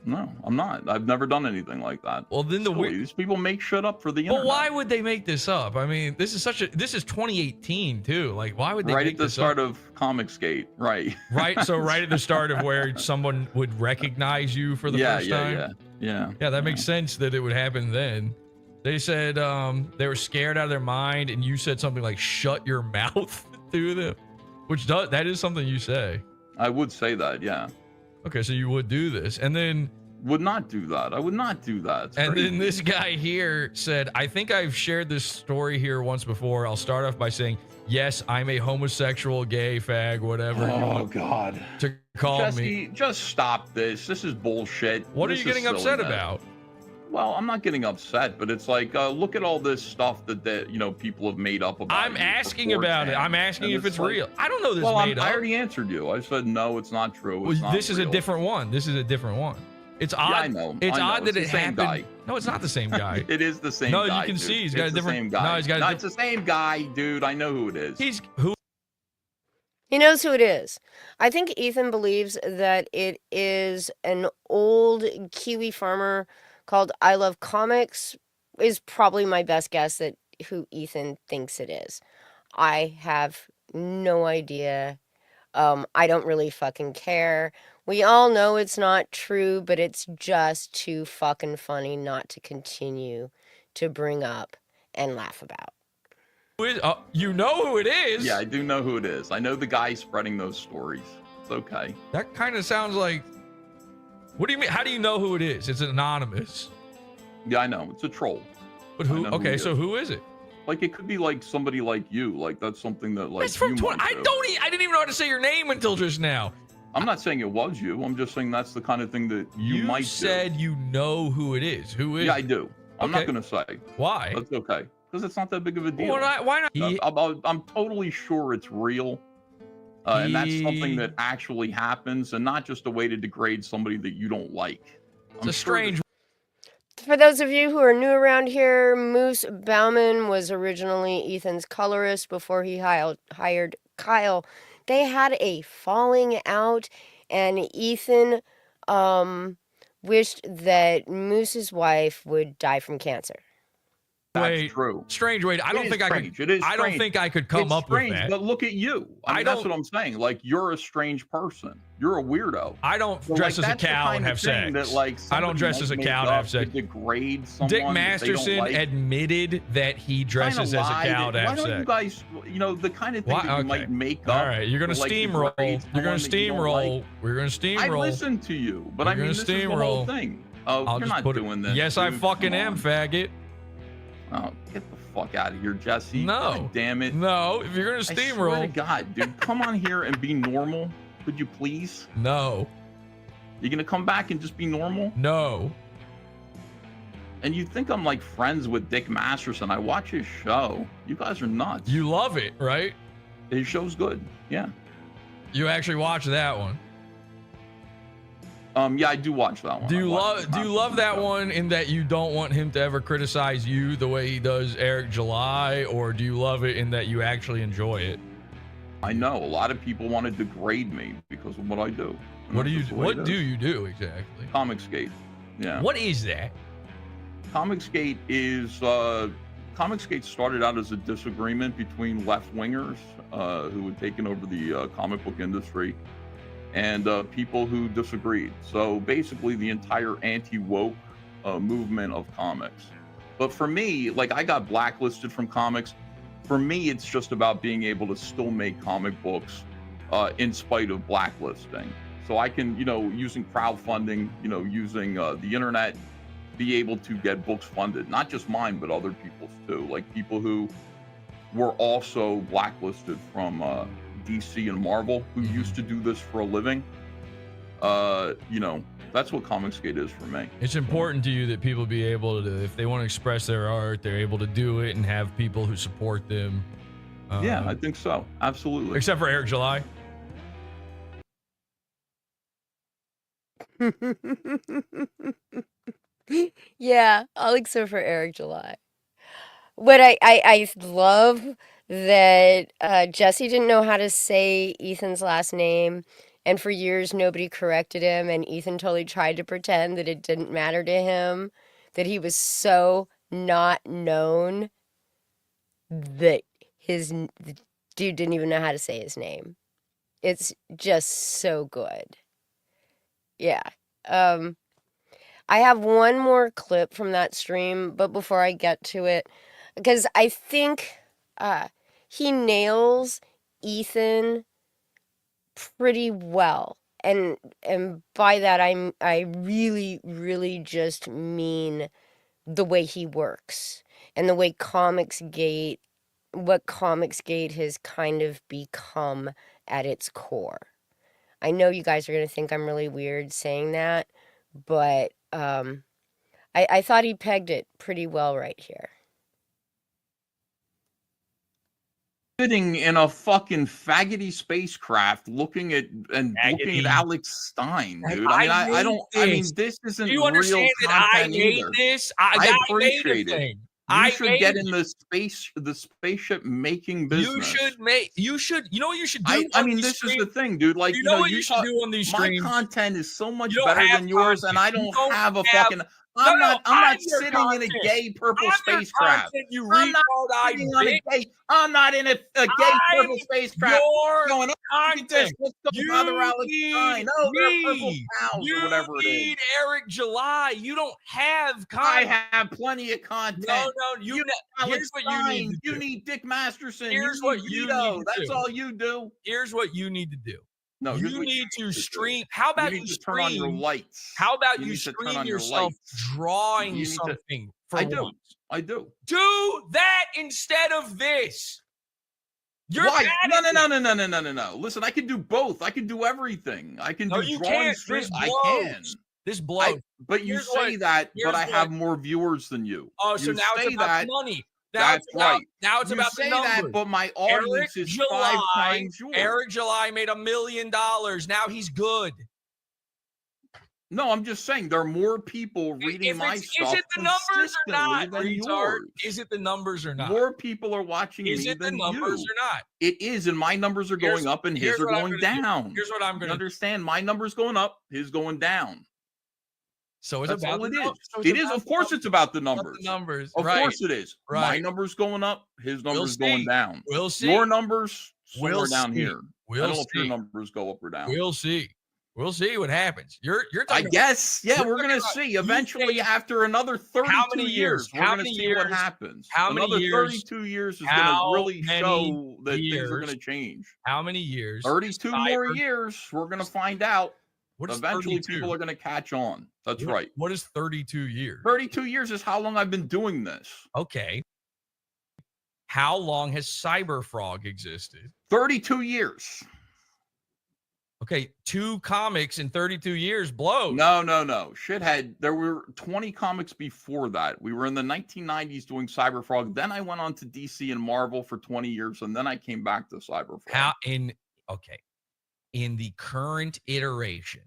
No, I'm not. I've never done anything like that. Well, then these people make shit up for the internet. Well, why would they make this up? I mean, this is 2018 too. Like, why would they right make at the this start up? of Comicsgate, right? Right. So right at the start of where someone would recognize you for the first time. Yeah. That makes sense that it would happen then. They said they were scared out of their mind, and you said something like "shut your mouth" to them, that is something you say. I would say that, yeah. Okay, so you would do this, and then would not do that. I would not do that. It's and crazy. then this guy here said, "I think I've shared this story here once before. I'll start off by saying, yes, I'm a homosexual, gay, fag, whatever. Oh God, to call Jesse, me. Just stop this. This is bullshit. What are you getting upset about? Well, I'm not getting upset, but it's like, look at all this stuff that people have made up about. I'm asking about it. I'm asking if it's real. I don't know this made up. I already answered you. I said no, it's not true. It's not this is real. a different one. This is a different one. It's odd. Yeah, I know. It's I know. odd that it's it the same happened. guy. No, it's not the same guy. It is the same guy. guy. No, you can dude. see he's got it's a different. Same guy. No, he's got. It's the same guy, dude. I know who it is. He's who? He knows who it is. I think Ethan believes that it is an old Kiwi farmer called I Love Comics. Is probably my best guess that who Ethan thinks it is. I have no idea. I don't really fucking care. We all know it's not true, but it's just too fucking funny not to continue to bring up and laugh about. You know who it is? Yeah, I do know who it is. I know the guy spreading those stories. It's okay. That kind of sounds like. What do you mean? How do you know who it is? It's anonymous. Yeah, I know. It's a troll. But who? Okay, so who is it? Like, it could be like somebody like you. Like, that's something that like. That's from 20. I didn't even know how to say your name until just now. I'm not saying it was you. I'm just saying that's the kind of thing that you might do. You said you know who it is. Who is? Yeah, I do. I'm not gonna say. Why? That's okay. Because it's not that big of a deal. Why not? I'm totally sure it's real. And that's something that actually happens, and not just a way to degrade somebody that you don't like. It's a strange. For those of you who are new around here, Moose Bauman was originally Ethan's colorist before he hired Kyle. They had a falling out, and Ethan wished that Moose's wife would die from cancer. That's true. Strange. Wait, I don't think I could. It is I don't think I could come up with that. But look at you. I mean, that's what I'm saying. Like, you're a strange person. You're a weirdo. I don't dress as a cow and have sex. I don't dress as a cow and have sex. Degrade someone. Dick Masterson admitted that he dresses as a cow to have sex. Why don't you guys, the kind of thing that you might make up. All right, you're gonna steamroll. You're gonna steamroll. We're gonna steamroll. I listen to you, but I mean, this is the whole thing. Oh, you're not doing this. Yes, I fucking am, faggot. Oh, get the fuck out of here, Jesse. No. God damn it. No, if you're going to steamroll. I swear to God, dude, come on here and be normal. Could you please? No. You're going to come back and just be normal? No. And you think I'm like friends with Dick Masterson. I watch his show. You guys are nuts. You love it, right? His show's good. Yeah. You actually watch that one? Yeah, I do watch that one. Do you love that one in that you don't want him to ever criticize you the way he does Eric July, or do you love it in that you actually enjoy it? I know a lot of people want to degrade me because of what I do. What do you do exactly? Comicsgate. Yeah. What is that? Comicsgate is Comicsgate started out as a disagreement between left-wingers who had taken over the comic book industry and people who disagreed. So basically the entire anti-woke movement of comics. But for me, like, I got blacklisted from comics. For me, it's just about being able to still make comic books in spite of blacklisting. So I can, using crowdfunding, using the internet, be able to get books funded, not just mine, but other people's too. Like people who were also blacklisted from DC and Marvel, who used to do this for a living. You know, that's what Comicsgate is for me. It's important to you that people be able to, if they want to express their art, they're able to do it and have people who support them. Yeah, I think so. Absolutely. Except for Eric July. Yeah, I'll except for Eric July. But I love that Jesse didn't know how to say Ethan's last name, and for years nobody corrected him, and Ethan totally tried to pretend that it didn't matter to him, that he was so not known that the dude didn't even know how to say his name. It's just so good. Yeah. I have one more clip from that stream, but before I get to it, because I think he nails Ethan pretty well, and by that I really, really just mean the way he works and the way Comicsgate, what Comicsgate has kind of become at its core. I know you guys are gonna think I'm really weird saying that, but I thought he pegged it pretty well right here. Sitting in a fucking faggoty spacecraft looking at Alex Stein, dude. I mean, this isn't Do you real understand that I content made either. this? I made appreciate a it. thing. You should get in the spaceship making business. You know what you should do? I mean, this is the thing, dude. Like, you know what you should do on these my streams? content is so much You don't better have than yours, and I content. don't have a fucking. I'm not sitting in a gay purple spacecraft. I'm not in a gay purple spacecraft. Going, content. Let's go bother Alex Stein. No, they're purple pals or whatever it is. You need Eric July. You don't have content. I have plenty of content. No, here's what you need to do. You need Dick Masterson. Here's what you need to do. That's all you do. Here's what you need to do. No, you need to stream. How about you turn on your lights? How about you stream yourself drawing something? I do. Do that instead of this. Why? No. Listen, I can do both. I can do everything. I can do drawing streams. I can. This blows. But you say that, but I have more viewers than you. Oh, so now it's about money. That's right. Now it's about the numbers. That, but my audience is 5 times yours. Eric July made $1 million. Now he's good. No, I'm just saying there are more people reading my stuff. Is it the numbers or not, retard? Is it the numbers or not? More people are watching me than you. Is it the numbers or not? It is, and my numbers are going up and his are going down. Here's what I'm going to understand. My numbers going up, his going down. So it's about it is. It is. Of course, it's about the numbers. Of course, it is. Right. My numbers going up, his numbers going down. We'll see. Your numbers somewhere down here. I don't know if your numbers go up or down. We'll see. We'll see what happens. You're I guess. Yeah, we're gonna see. Eventually, after another 32 years, we're gonna see what happens. Another 32 years is gonna really show that things are gonna change. How many years? 32 more years. We're gonna find out. Eventually, 32? people are going to catch on. That's right. What is 32 years? 32 years is how long I've been doing this. Okay. How long has Cyberfrog existed? 32 years. Okay, 2 comics in 32 years blows. No. Shithead, there were 20 comics before that. We were in the 1990s doing Cyberfrog. Then I went on to DC and Marvel for 20 years, and then I came back to Cyberfrog. In the current iteration,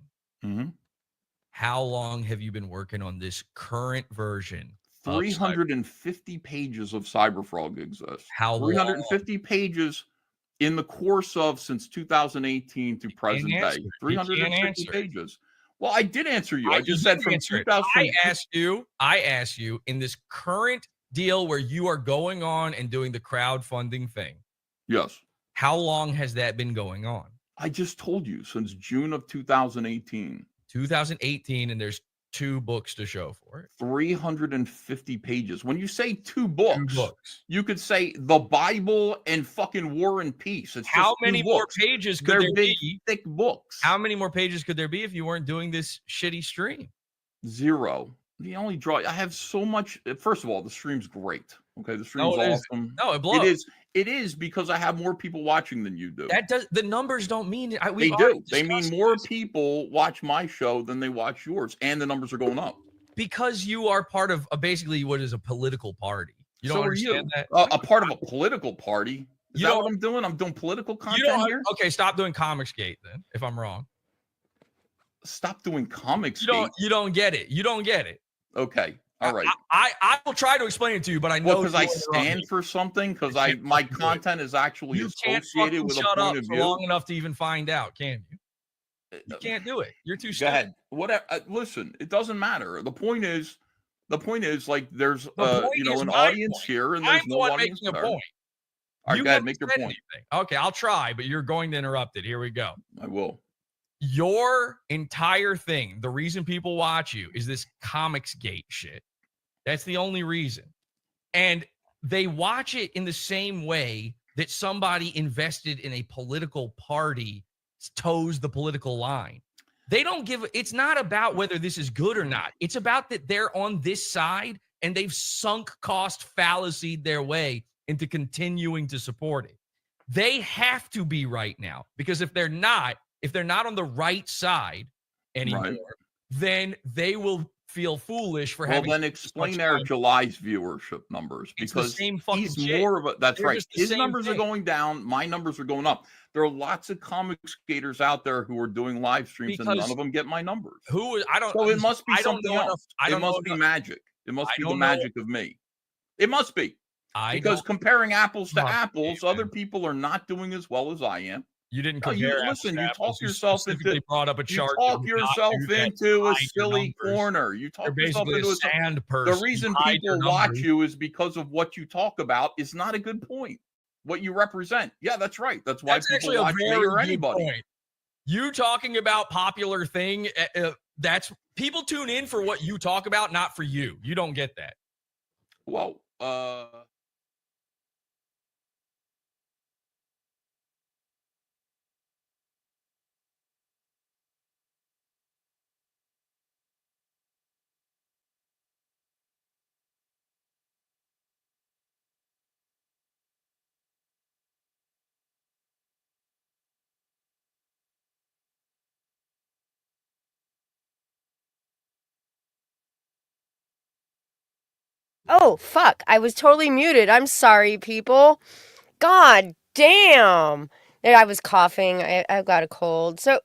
how long have you been working on this current version? 350 pages of Cyberfrog exists. How 350 pages in the course of since 2018 to present day. 350 pages. Well, I did answer you. I just said from 2000. I asked you in this current deal where you are going on and doing the crowdfunding thing. Yes. How long has that been going on? I just told you since June of 2018. 2018, and there's 2 books to show for it. 350 pages. When you say 2 books, you could say the Bible and fucking War and Peace. It's how many more pages could there be? Thick books. How many more pages could there be if you weren't doing this shitty stream? 0. The only draw, I have so much. First of all, the stream's great. Okay, the stream's No, it awesome. No, it blows. It is. It is because I have more people watching than you do. That does the numbers don't mean it. They do. They mean more people watch my show than they watch yours, and the numbers are going up. Because you are part of basically what is a political party. You don't understand that? A part of a political party. Is that what I'm doing? I'm doing political content here? Okay, stop doing Comicsgate then, if I'm wrong. Stop doing Comicsgate. You don't get it. You don't get it. Okay. All right. I will try to explain it to you, but I know because I stand for something, because my content is actually associated with a point of view. Long enough to even find out, can you? You can't do it. You're too. Go ahead. Whatever. Listen, it doesn't matter. The point is, like, there's an audience here, and there's no audience making there. A point. All right, go ahead, make your point. Anything. Okay, I'll try, but you're going to interrupt it. Here we go. I will. Your entire thing, the reason people watch you is this Comicsgate shit. That's the only reason. And they watch it in the same way that somebody invested in a political party toes the political line. They don't give, it's not about whether this is good or not. It's about that they're on this side and they've sunk cost fallacied their way into continuing to support it. They have to be right now, because if they're not on the right side anymore, then they will feel foolish for having. Well, then explain our July's viewership numbers, because he's more of a. That's right. His numbers are going down. My numbers are going up. There are lots of comic skaters out there who are doing live streams, and none of them get my numbers. I don't. So it must be something else. It must be magic. It must be the magic of me. It must be. Because comparing apples to apples, other people are not doing as well as I am. You didn't compare. Listen, you talk yourself into. Brought up a chart. You talk yourself into a silly corner. You talk yourself into a sand person. The reason people watch you is because of what you talk about. Is not a good point. What you represent. Yeah, that's right. That's why people watch me or anybody. Point. You talking about popular thing. That's people tune in for what you talk about, not for you. You don't get that. Well, Oh, fuck. I was totally muted. I'm sorry, people. God damn. I was coughing. I've got a cold. So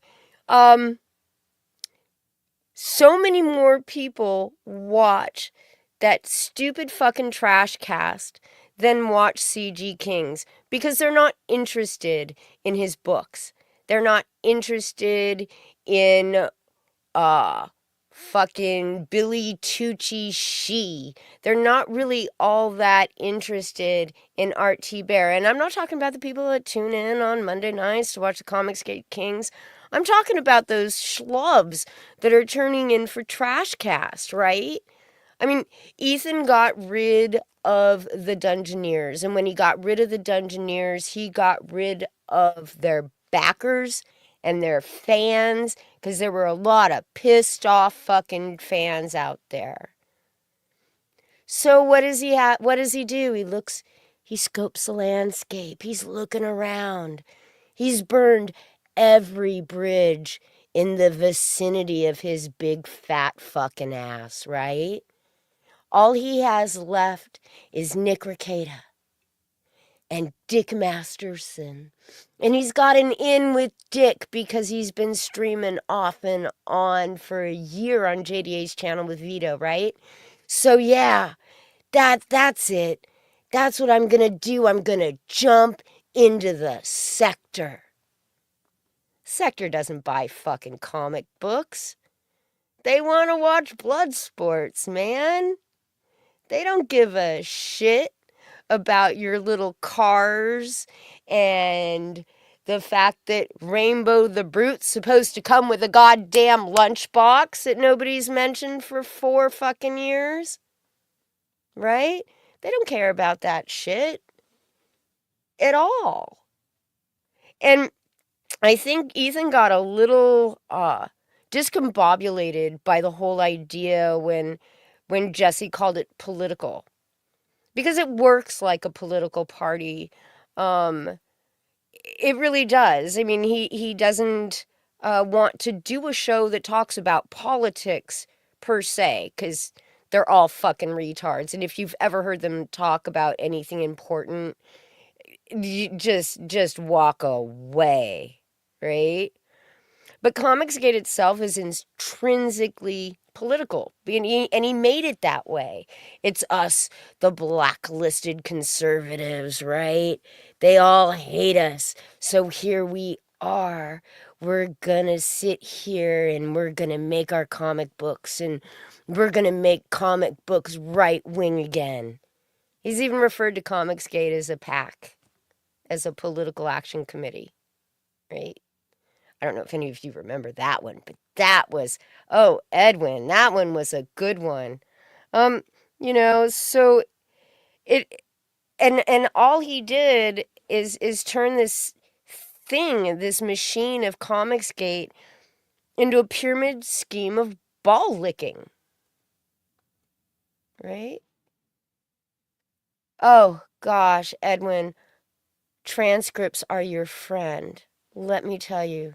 many more people watch that stupid fucking trash cast than watch CG Kings, because they're not interested in his books. They're not interested in fucking Billy Tucci She. They're not really all that interested in Art T. Bear. And I'm not talking about the people that tune in on Monday nights to watch the Comicsgate Kings. I'm talking about those schlubs that are turning in for Trashcast, right? I mean, Ethan got rid of the Dungeoneers. And when he got rid of the Dungeoneers, he got rid of their backers and their fans, because there were a lot of pissed off fucking fans out there. So what does he have? What does he do? He scopes the landscape. He's looking around. He's burned every bridge in the vicinity of his big fat fucking ass, right? All he has left is Nick Rekieta and Dick Masterson. And he's got an in with Dick because he's been streaming off and on for a year on JDA's channel with Vito, right? So yeah, that's it. That's what I'm gonna do. I'm gonna jump into the Sector. Sector doesn't buy fucking comic books. They want to watch blood sports, man. They don't give a shit about your little cars and the fact that Rainbow the Brute's supposed to come with a goddamn lunchbox that nobody's mentioned for 4 fucking years. Right? They don't care about that shit at all. And I think Ethan got a little discombobulated by the whole idea when when Jesse called it political. Because it works like a political party. It really does. I mean, he doesn't want to do a show that talks about politics per se, because they're all fucking retards. And if you've ever heard them talk about anything important, you just walk away, right? But Comicsgate itself is intrinsically political, and he made it that way. It's us, the blacklisted conservatives, right? They all hate us, so here we are. We're gonna sit here and we're gonna make our comic books, and we're gonna make comic books right-wing again. He's even referred to Comicsgate as a PAC, as a political action committee, right? I don't know if any of you remember that one, but that was, oh, Edwin, that one was a good one. So it, and all he did is turn this machine of Comicsgate into a pyramid scheme of ball licking. Right? Oh, gosh, Edwin, transcripts are your friend. Let me tell you.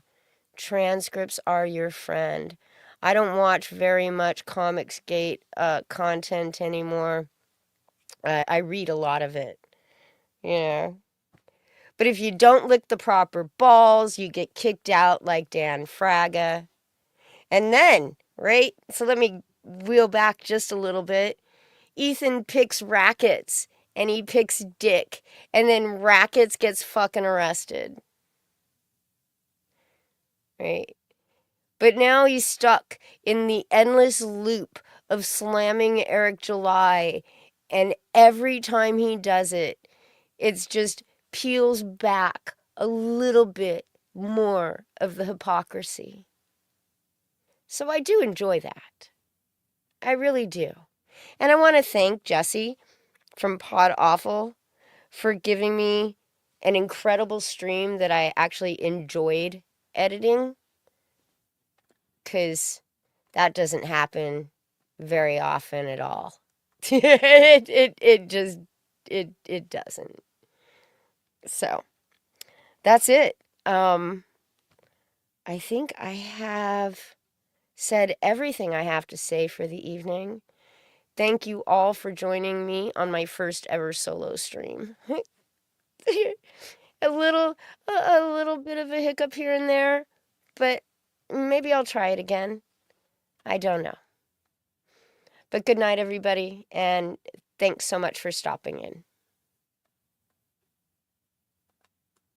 Transcripts are your friend. I don't watch very much Comicsgate content anymore. I read a lot of it. Yeah. But if you don't lick the proper balls, you get kicked out like Dan Fraga. And then, right? So let me wheel back just a little bit. Ethan picks Rackets and he picks Dick. And then Rackets gets fucking arrested. Right? But now he's stuck in the endless loop of slamming Eric July. And every time he does it, it's just peels back a little bit more of the hypocrisy. So I do enjoy that. I really do. And I want to thank Jesse from PodAwful for giving me an incredible stream that I actually enjoyed editing. Because that doesn't happen very often at all. It doesn't. So that's it. I think I have said everything I have to say for the evening. Thank you all for joining me on my first ever solo stream. a little bit of a hiccup here and there, but maybe I'll try it again. I don't know. But good night, everybody, and thanks so much for stopping in.